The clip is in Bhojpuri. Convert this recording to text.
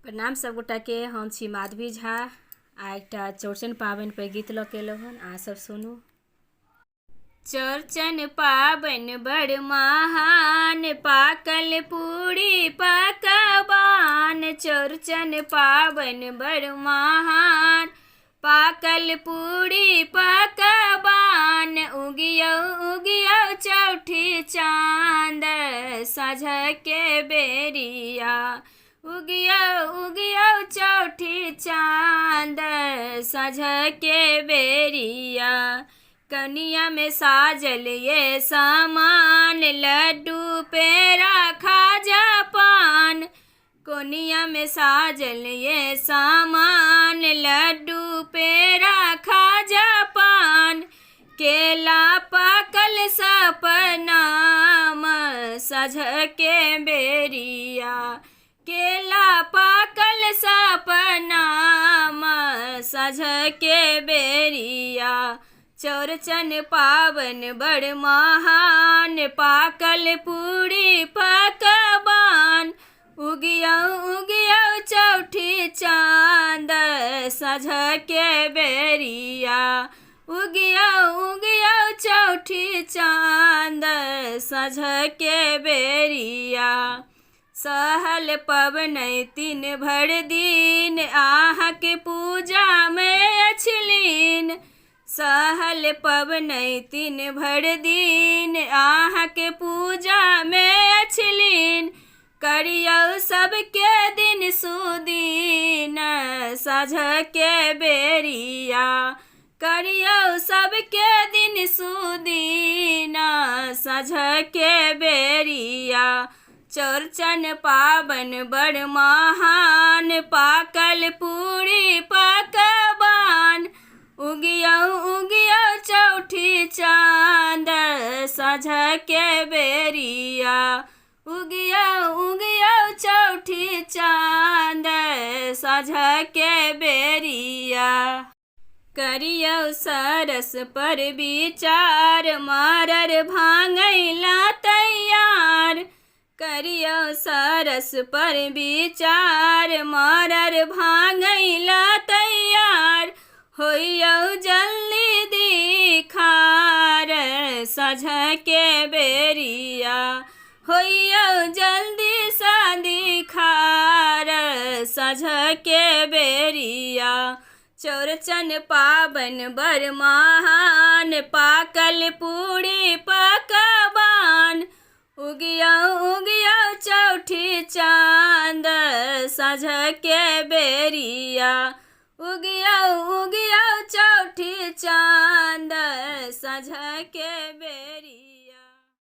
प्रणाम सब गोटा के। हम छी माधवी झा। आ एकटा चौड़चन पाबनि पर गीत लऽ के एलहुँ हन, अहाँ सब सुनू। चौड़चन पाबनि बड़ महान, पाकल पूरी पकवान। चौड़चन पाबनि बड़ महान, पाकल पूरी पकवान। उगियो उगियो चौठी चाँद, साँझके बेरिया। उगियो उगियो चौठी चाँद, साँझके बेरिया। कनिया में साजल ये सामान, लड्डू पेड़ा खाजा पान। कोनिया में साजल ये सामान, लड्डू पेड़ा खाजा पान। केला पकल सपनाम, साँझके बेरिया। केला पाकल सपनाम, साँझके बेरिया। चौड़चन पाबनि बड़ महान, पाकल पूरी पकवान। उगियो उगियो चौठी चाँद, साँझके बेरिया। उगियो उगियो चौठी चाँद, साँझके बेरिया। सहल पबनैतिन भर दिन, अहाँके पूजा में अछलीन। सहल पबनैतिन भर दिन, अहाँके पूजा में अछलीन। करियौ सबके दिन सुदीन, साँझके बेरिया। करियौ सबके दिन सुदीन, साँझके बेरिया। चौड़चन पाबनि बड़ महान, पाकल पूरी पकवान। उगियो उगियो चौठी चाँद, साँझके बेरिया। उगियो उगियो चौठी चाँद, साँझके बेरिया। करियौ सरस पर विचार, मारर भांगैला तैयार। करियौ सरस पर विचार, मारर भांगैला तैयार। होइयौ जल्दी दिखार, साँझके बेरिया। होइयौ जल्दी सा दिखार, साँझके बेरिया। चौड़चन पाबनि बड़ महान, पाकल पूरी पकवान। उगियो उगियो चौठी चाँद, साँझके बेरिया। उगियो उगियो चौठी चाँद, साँझके बेरिया।